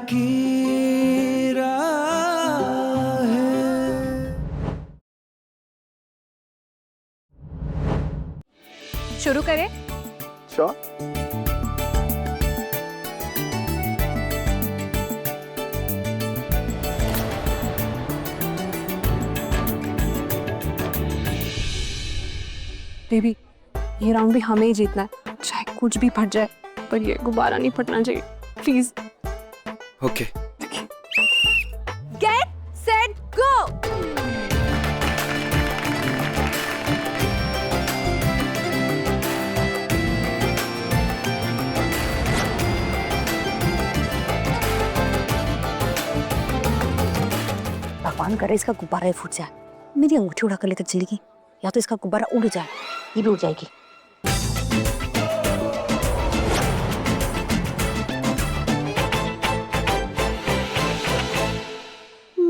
की राह है। शुरू करें? श्योर। बेबी, ये राउंड भी हमें ही जीतना है, चाहे कुछ भी फट जाए, पर ये गुब्बारा नहीं फटना चाहिए, please. Okay. Get set go. भगवान करे इसका गुब्बारा ही फूट जाए, मेरी अंगूठी उड़ा कर लेकर चलेगी, या तो इसका गुब्बारा उड़ जाए, ये भी उड़ जाएगी।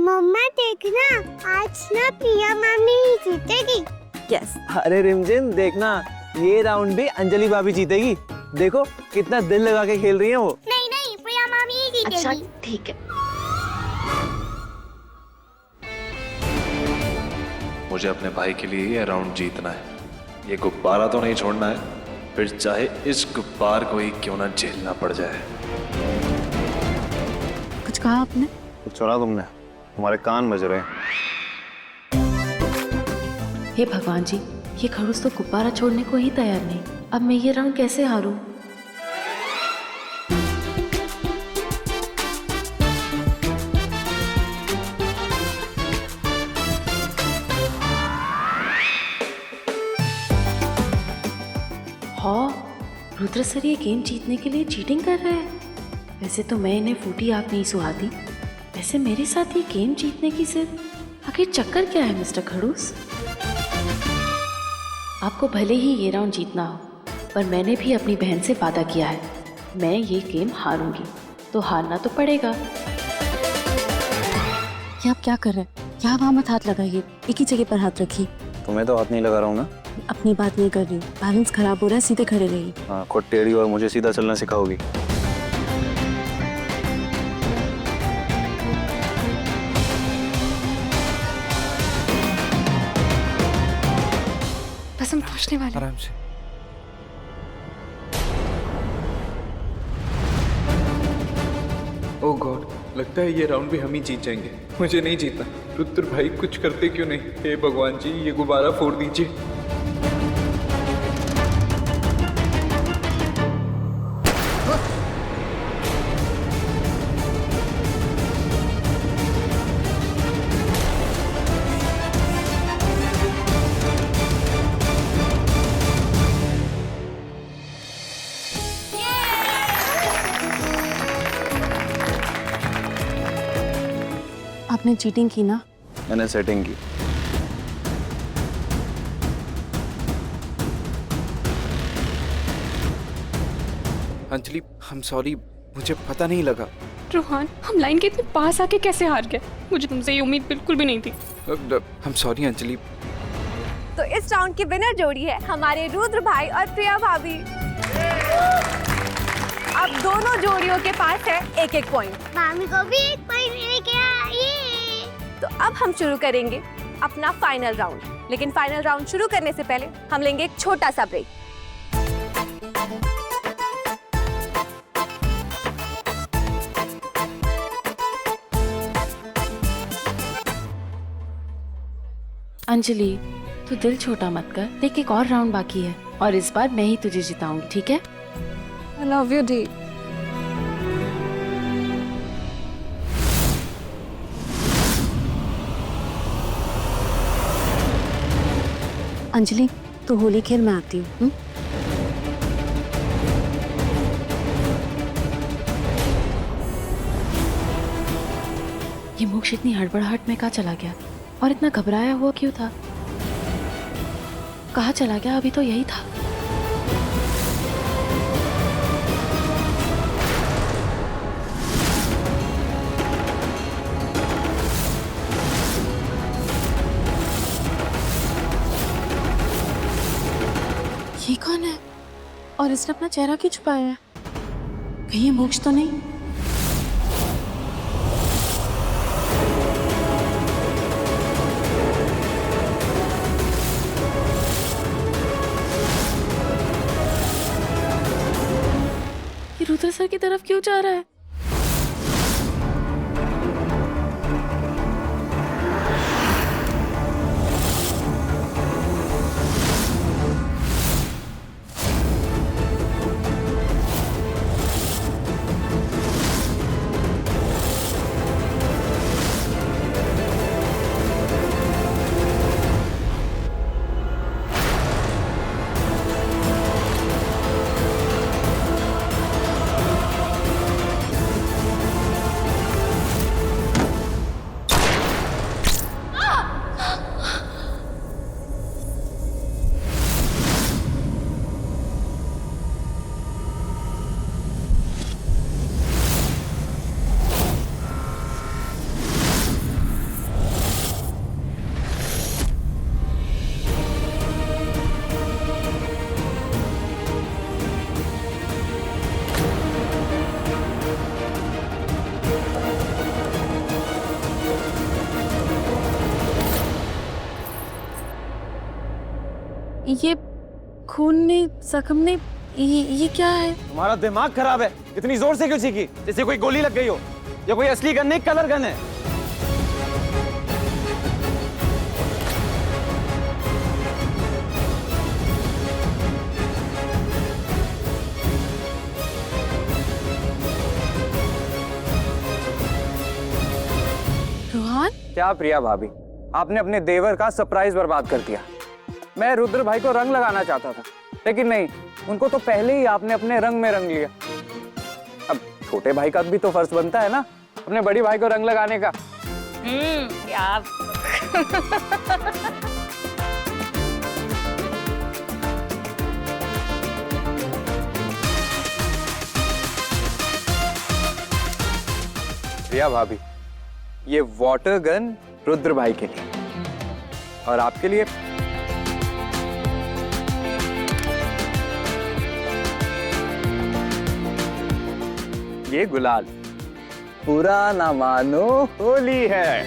मम्मा देखना, आज ना प्रिया मामी ही जीतेगी। यस। अरे रिमझिम देखना, ये राउंड भी अंजलि भाभी जीतेगी। देखो कितना दिल लगा के खेल रही है वो। नहीं नहीं, प्रिया मामी ही जीतेगी। अच्छा ठीक है। मुझे अपने भाई के लिए ये राउंड जीतना है। ये गुब्बारा तो नहीं छोड़ना है, फिर चाहे इस गुब्बार को ही क्यों ना झेलना पड़ जाए। कुछ कहा आपने? कुछ सुना तुमने? तुम्हारे कान बज रहे हैं। हे भगवान जी, ये खड़ूस तो गुब्बारा छोड़ने को ही तैयार नहीं। अब मैं ये राउंड कैसे हारूं? रुद्र सर ये गेम जीतने के लिए चीटिंग कर रहे हैं। वैसे तो मैं इन्हें फूटी आग नहीं सुहाती, वैसे मेरे साथ ये गेम जीतने की जिद, आखिर चक्कर क्या है मिस्टर खड़ूस? आपको भले ही ये राउंड जीतना हो, पर मैंने भी अपनी बहन से वादा किया है, मैं ये गेम हारूंगी, तो हारना तो पड़ेगा। ये आप क्या कर रहे हैं? क्या वहाँ मत हाथ लगाइए, एक ही जगह पर हाथ रखिए। तुम्हें तो हाथ नहीं लगा रहा हूँ ना। अपनी बात नहीं कर रही, बैलेंस खराब हो रहा है, सीधे खड़े रहिए। हाँ, खुद टेढ़ी और मुझे सीधा चलना सिखाओगी। बस हम पहुंचने वाले। आराम से। ओह गॉड, लगता है ये राउंड भी हम ही जीत जाएंगे। मुझे नहीं जीतना। रुद्र भाई कुछ करते क्यों नहीं? हे भगवान जी, ये गुब्बारा फोड़ दीजिए। आपने चीटिंग की ना? मैंने सेटिंग की। अंजलि, हम सॉरी, मुझे पता नहीं लगा। रोहन, हम लाइन के इतने पास आके कैसे हार गए? मुझे तुमसे ये उम्मीद बिल्कुल भी नहीं थी। हम सॉरी अंजलि। तो इस राउंड की विनर जोड़ी है हमारे रुद्र भाई और प्रिया भाभी। अब दोनों जोड़ियों के पास है एक एक पॉइंट। मामी को भी एक पॉइंट मिल गया। ये तो अब हम शुरू करेंगे अपना फाइनल राउंड, लेकिन फाइनल राउंड शुरू करने से पहले हम लेंगे एक छोटा सा ब्रेक। अंजलि, तू दिल छोटा मत कर, देख एक और राउंड बाकी है और इस बार मैं ही तुझे जिताऊंगी, ठीक है? I love you, D. Anjali, तो होली खेल मैं आती हूँ। ये मोक्ष इतनी हड़बड़ाहट में कहाँ चला गया और इतना घबराया हुआ क्यों था? कहाँ चला गया? अभी तो यही था। ये कौन है और इसने अपना चेहरा क्यों छुपाया है? कहीं ये मोक्ष तो नहीं? सर की तरफ क्यों जा रहा है? ये खून ने जख्म ने ये क्या है? तुम्हारा दिमाग खराब है, इतनी जोर से क्यों चीखी? जैसे कोई गोली लग गई हो। ये कोई असली गन नहीं, कलर गन है। रोहन, क्या प्रिया भाभी, आपने अपने देवर का सरप्राइज बर्बाद कर दिया। मैं रुद्र भाई को रंग लगाना चाहता था, लेकिन नहीं, उनको तो पहले ही आपने अपने रंग में रंग लिया। अब छोटे भाई का भी तो फर्ज बनता है ना, अपने बड़ी भाई को रंग लगाने का। यार प्रिया भाभी, ये वाटर गन रुद्र भाई के लिए और आपके लिए ये गुलाल। पूरा ना मानो होली है।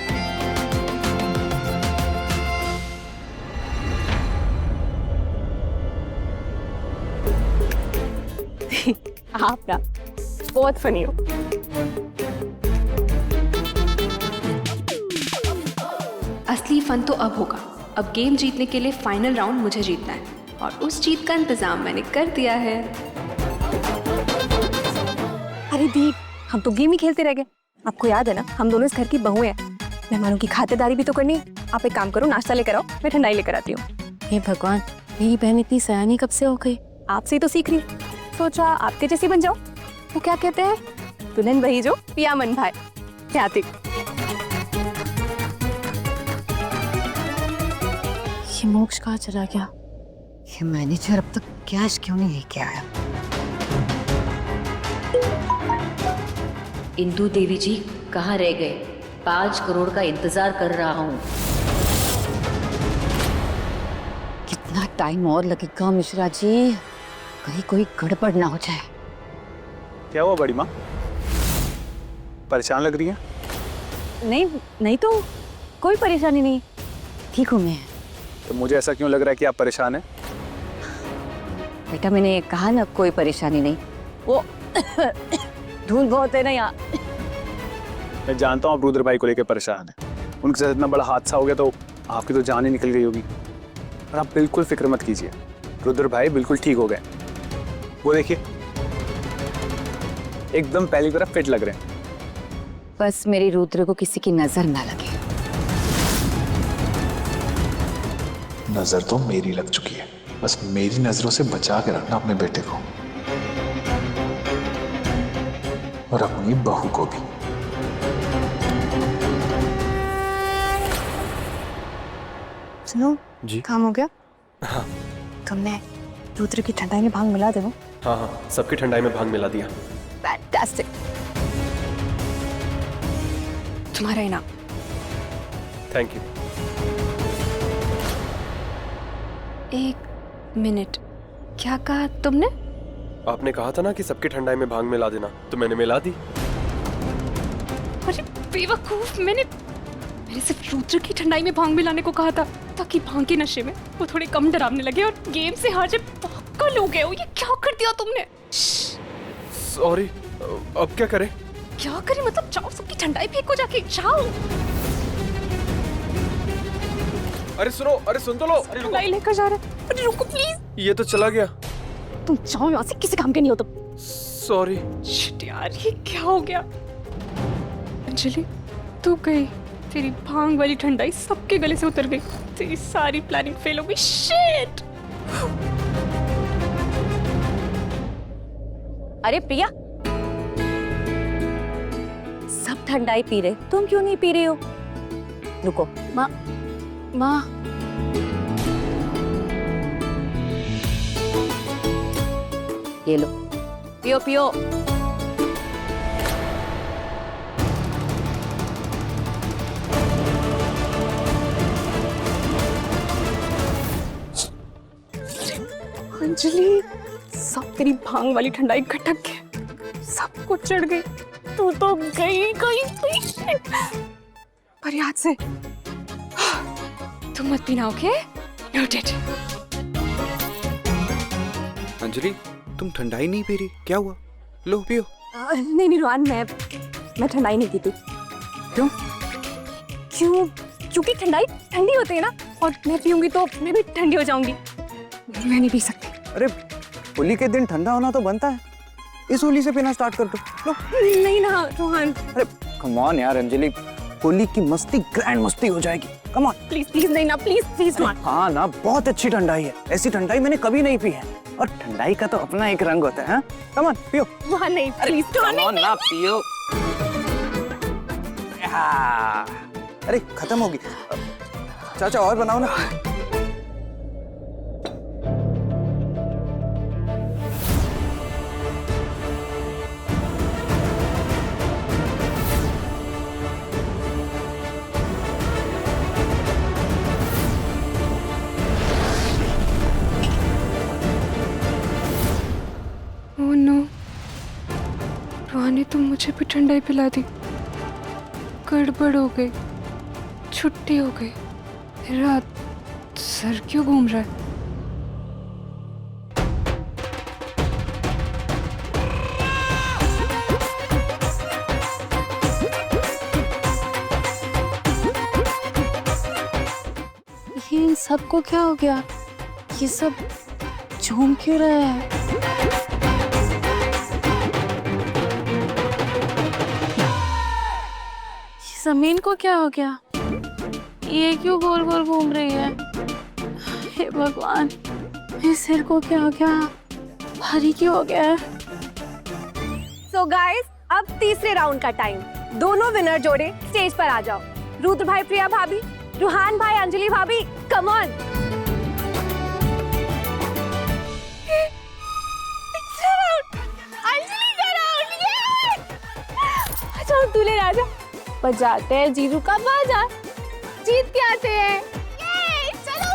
आप ना बहुत फनी हो। असली फन तो अब होगा। अब गेम जीतने के लिए फाइनल राउंड मुझे जीतना है और उस जीत का इंतजाम मैंने कर दिया है। अरे दीप, हम तो गेम ही खेलते रह गए। आपको याद है ना, हम दोनों इस घर की बहू हैं। मेहमानों की खातिरदारी भी तो करनी है। आप एक काम करो, नाश्ता लेकर आओ, मैं ठंडाई लेकर आती हूँ। हे भगवान, मेरी बहन इतनी सयानी कब से हो गई? आपसे ही तो सीख रही। सोचा आपके जैसी बन जाओ। वो क्या कहते हैं, दुल्हन वही जो पिया मन भाई। ख्यातिक। ये मोक्ष कहाँ चला गया? ये मैनेजर अब तक कैश क्यों नहीं लेके आया? इंदु देवी जी कहाँ रह गए? 5 करोड़ का इंतजार कर रहा हूँ। कितना टाइम और लगेगा मिश्रा जी? कहीं कोई गड़बड़ ना हो जाए। क्या हुआ बड़ी माँ, परेशान लग रही है? नहीं नहीं, तो कोई परेशानी नहीं। ठीक हूँ मैं। तो मुझे ऐसा क्यों लग रहा है कि आप परेशान हैं? बेटा मैंने कहा ना, कोई परेशानी नहीं। वो धूल बहुत है ना यहाँ। मैं जानता हूँ आप रुद्र भाई को लेकर परेशान हैं। उनके साथ इतना बड़ा हादसा हो गया तो आपकी तो जान ही निकल गई होगी। और आप बिल्कुल फिक्र मत कीजिए, रुद्र भाई बिल्कुल ठीक हो गए। वो देखिए, एकदम पहली तरफ फिट लग रहे हैं। बस मेरी रुद्र को किसी की नजर ना लगे। नजर तो मेरी लग चुकी है, बस मेरी नजरों से बचा के रखना अपने बेटे को और अपनी बहू को भी। सुनो जी? काम हो गया? हाँ तुमने रुद्र की ठंडाई में भांग मिला दे। वो हाँ हाँ, सबकी ठंडाई में भांग मिला दिया। फैंटास्टिक। तुम्हारा इनाम। Thank you. 1 मिनट, क्या कहा तुमने? आपने कहा था ना कि सबकी ठंडाई में भांग मिला देना, तो मैंने मिला दी। अरे बेवकूफ, मैंने सिर्फ रुद्र की ठंडाई में भांग मिलाने को कहा था ताकि भांग के नशे में वो थोड़े कम डरावने लगे और गेम से हार जाए। पागल हो गए हो, ये क्या कर दिया तुमने? सॉरी। अब क्या करें? क्या करें मतलब? जाओ सबकी ठंडाई फेंको जाके, जाओ। अरे सुनो, अरे सुन तो लो। अरे रुको, ठंडाई लेकर जा रहा है। अरे रुको प्लीज। ये तो चला गया। तुम जाओ यहाँ से, किसी काम के नहीं हो तुम। सॉरी। शिट यार, ये क्या हो गया? अंजलि तू गई, तेरी भांग वाली ठंडाई सबके गले से उतर गई, तेरी सारी प्लानिंग फेल हो गई। शिट। अरे प्रिया, सब ठंडाई पी रहे, तुम क्यों नहीं पी रही हो? रुको। माँ, ये लो, पियो पियो। अंजलि, सब तेरी भांग वाली ठंडाई खटक के सबको चढ़ गई। तू तो गई गई। पर याद से तुम मत पीना, ओके? नोटेड। अंजलि, तुम ठंडाई नहीं पी रही, क्या हुआ? लो पियो। नहीं नहीं रोहन, मैं ठंडाई नहीं पीती। क्यों? क्योंकि ठंडाई ठंडी होती है ना, और मैं पीऊंगी तो मैं भी ठंडी हो जाऊंगी। मैं नहीं पी सकती। अरे होली के दिन ठंडा होना तो बनता है, इस होली से पीना स्टार्ट कर दो। लो। नहीं ना रोहन, अरे कम ऑन यार अंजलि, होली की मस्ती ग्रैंड मस्ती हो जाएगी। Come on. प्लीज प्लीज नहीं ना, प्लीज प्लीज मत। हाँ ना, बहुत अच्छी ठंडाई है, ऐसी ठंडाई मैंने कभी नहीं पी है, और ठंडाई का तो अपना एक रंग होता है। कम ऑन पियो। रोहन नहीं, प्लीज कम ऑन ना पियो। अरे खत्म होगी। चाचा और बनाओ ना। ओह नो, रोहन ने तो मुझे भी ठंडाई पिला दी। गड़बड़ हो गई, छुट्टी हो गई। मेरा सर क्यों घूम रहा है? ये इन सबको क्या हो गया? ये सब झूम क्यों रहा है? जमीन को क्या हो गया? ये क्यों गोल गोल घूम रही है? हे भगवान, मेरे सिर को क्या हो गया? भारी क्यों हो गया है? सो गाइस, अब तीसरे राउंड का टाइम। दोनों विनर जोड़े स्टेज पर आ जाओ। रुद्र भाई, प्रिया भाभी, रुहान भाई, अंजलि भाभी, कम ऑन। अंजलि का राउंड, ये अच्छा दूल्हे राजा बजाते हैं जीरू का बाजा, जीत के आते हैं। ये चलो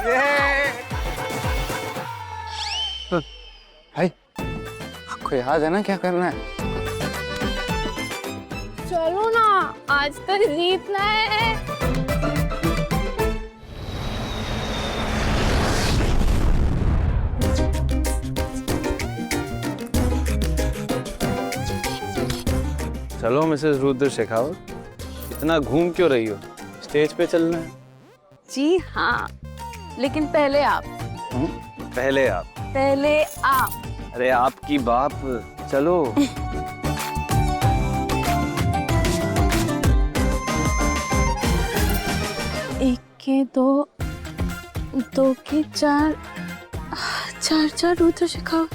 भाई, आपको याद है ना क्या करना है? चलो ना, आज तक जीतना है। चलो मिसेस रुद्र शेखावत, इतना घूम क्यों रही हो? स्टेज पे चलना है। जी हाँ, लेकिन पहले आप। पहले आप? पहले आप। अरे आपकी बाप, चलो। एक के दो, दो के चार, चार चार रुद्र शिखाओ।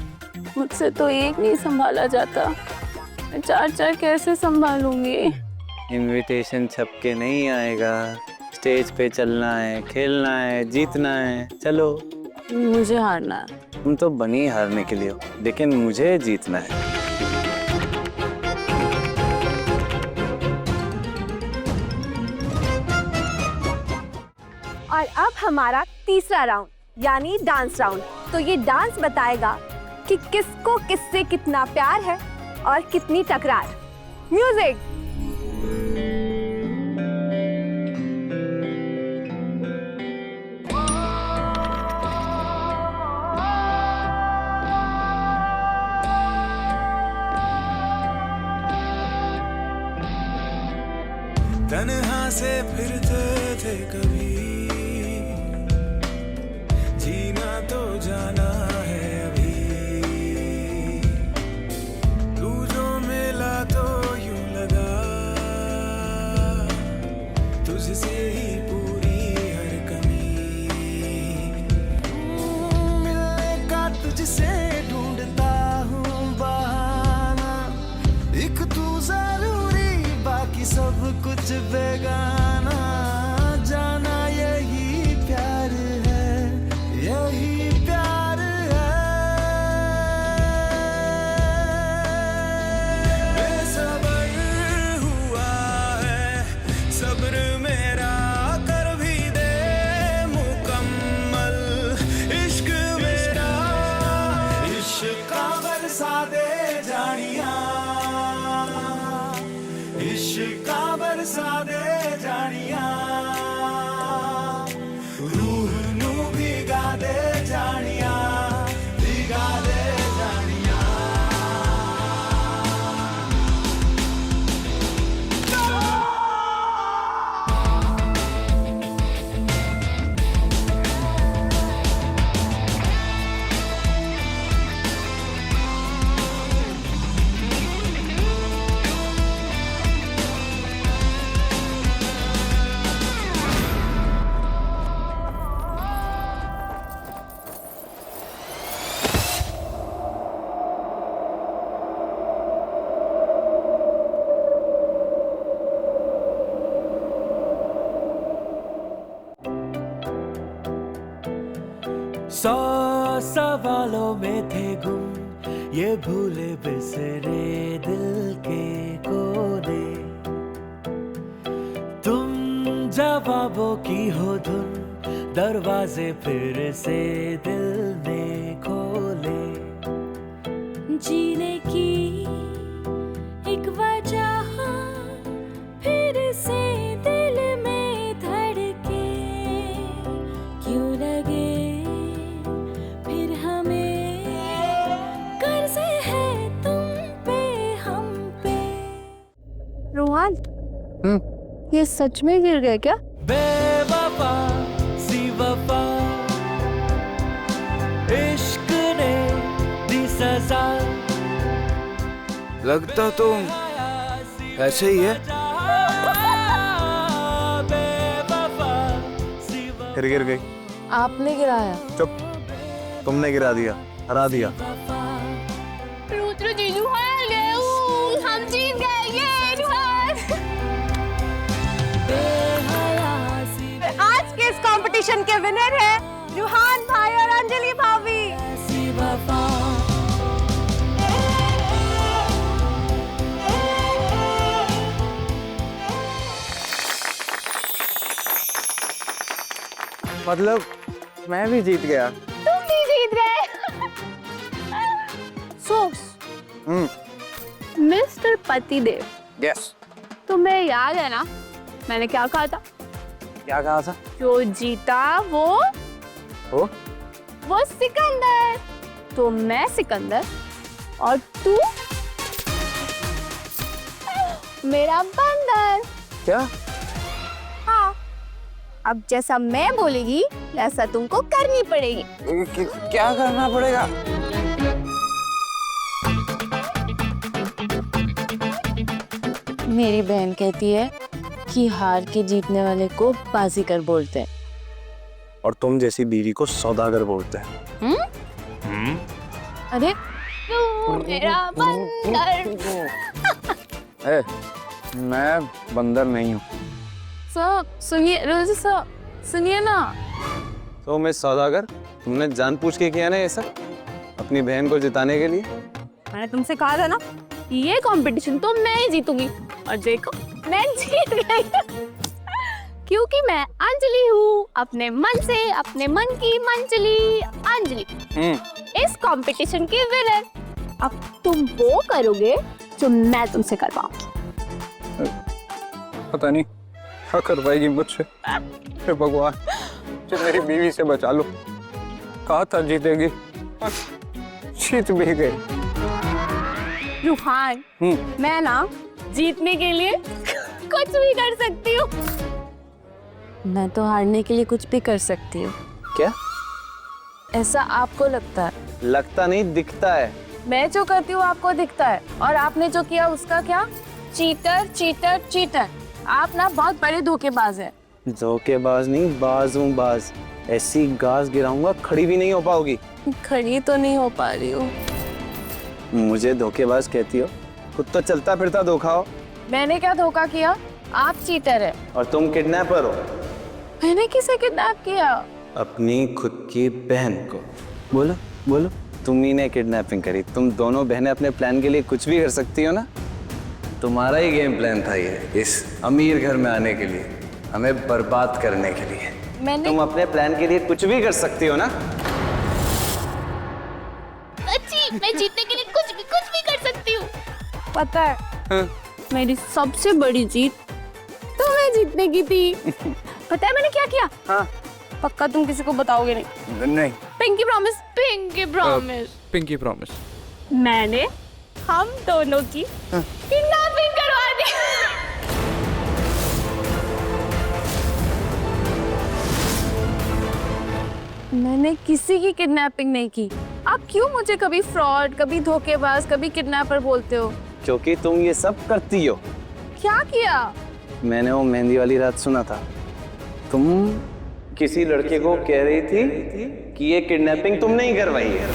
मुझसे तो एक नहीं संभाला जाता, मैं चार चार कैसे संभालूंगी? इनविटेशन छप के नहीं आएगा, स्टेज पे चलना है, खेलना है, जीतना है। चलो। मुझे हारना है। तुम तो बनी हारने के लिए हो, लेकिन मुझे जीतना है। और अब हमारा तीसरा राउंड यानी डांस राउंड। तो ये डांस बताएगा कि किसको किससे कितना प्यार है और कितनी टकरार। म्यूजिक। तन्हा से फिरते थे कभी, जीना तो जाना है अभी। तू जो मिला तो यूं लगा तुझसे ही पूरी हर कमी। मिलने का तुझसे ढूंढता हूँ बहाना, एक तू जरूरी बाकी सब कुछ बेगाना। जाना यही प्यार है, यही प्यार है। बेसब्र हुआ है सब्र मेरा, कर भी दे मुकम्मल इश्क मेरा। इश्क का बरसा दे जानिया, इश्क का बरसा दे जानिया। रूह नू भिगा दे जानिया, भिगा दे जानिया। सौ सवालों में थे गुम ये भूले बिसरे दिल के कोने। तुम जवाबों की हो धुन, दरवाजे फिर से दिल ने खोले। जीने की एक वजह फिर से दिल में धड़के, क्यों लगे फिर हमें कर्ज है तुम पे हम पे। रोहान, ये सच में गिर गए क्या? बेवफा सी वफा, इश्क ने दी सजा। लगता तो ऐसे ही है। फिर गिर गई। आपने गिराया। चुप, तुमने गिरा दिया, हरा दिया। रुद्र जीजू हार गए, हम जीत गए। ये रुहान। आज के इस कंपटीशन के विनर है रुहान भाई और अंजलि भाभी। मतलब मैं भी जीत गया। तुम भी जीत गए। मिस्टर पतिदेव, यस। तुम्हें याद है ना मैंने क्या कहा था? क्या कहा था? जो जीता वो सिकंदर। तो मैं सिकंदर और तू मेरा बंदर। क्या? हाँ, अब जैसा मैं बोलेगी वैसा तुमको करनी पड़ेगी। क्या करना पड़ेगा? मेरी बहन कहती है कि हार के जीतने वाले को बाजीगर बोलते हैं। और तुम जैसी बीवी को सौदागर बोलते हैं। अरे तू मेरा बंदर। मैं बंदर नहीं हूँ। सुनिए रोजी सर, सुनिए ना। तो मैं सौदागर, तुमने जानबूझ के किया ना ये सब अपनी बहन को जिताने के लिए? मैंने तुमसे कहा था ना ये कंपटीशन तो मैं ही जीतूंगी, और देखो मैं जीत गई। क्योंकि मैं अंजलि हूँ, अपने मन से, अपने मन की मंजली अंजलि, इस कंपटीशन की विनर। अब तुम वो करोगे जो मैं तुमसे करवाऊंगी। पता नहीं क्या करवाएगी मुझसे। हे भगवान, मुझे मेरी बीवी से बचा लो। कहा था जीतेगी, जीत भी गई। रूहान, मैं ना जीतने के लिए कुछ भी कर सकती हूँ। मैं तो हारने के लिए कुछ भी कर सकती हूँ। क्या? ऐसा आपको लगता है? लगता नहीं, दिखता है। मैं जो करती हूँ आपको दिखता है, और आपने जो किया उसका क्या? Cheater cheater cheater. आप ना बहुत बड़े धोखेबाज है। धोखेबाज नहीं, बाज हूँ बाज। ऐसी घास गिराऊंगा खड़ी भी नहीं हो पाओगी। खड़ी तो नहीं हो पा रही हूँ। मुझे धोखेबाज कहती हो? खुद तो चलता फिरता धोखा हो। मैंने क्या धोखा किया? आप चीटर है। और तुम किडनैपर हो। मैंने किसे किडनैप किया? अपनी खुद की बहन को। बोलो बोलो, तुम ही ने किडनैपिंग करी। तुम दोनों बहनें अपने प्लान के लिए कुछ भी कर सकती हो ना। तुम्हारा ही गेम प्लान था ये, इस अमीर घर में आने के लिए, हमें बर्बाद करने के लिए। तुम अपने प्लान के लिए कुछ भी कर सकती हो ना। अच्छी, मैं जीतने के लिए कुछ भी कर सकती हूँ। पता है, हाँ। मेरी सबसे बड़ी जीत तो मैं जीतने की थी। पता है मैंने क्या किया? हाँ। पक्का तुम किसी को बताओगे नहीं? नहीं। Pinky promise, pinky promise. Pinky promise. मैंने हम दोनों की किडनैपिंग करवा दी। मैंने किसी की किडनैपिंग नहीं की। आप क्यों मुझे कभी फ्रॉड, कभी धोखेबाज, कभी किडनैपर बोलते हो? क्योंकि तुम ये सब करती हो। क्या किया? मैंने वो मेहंदी वाली रात सुना था। तुम किसी लड़के को कह रही थी कि ये किडनैपिंग तुमने ही करवाई है।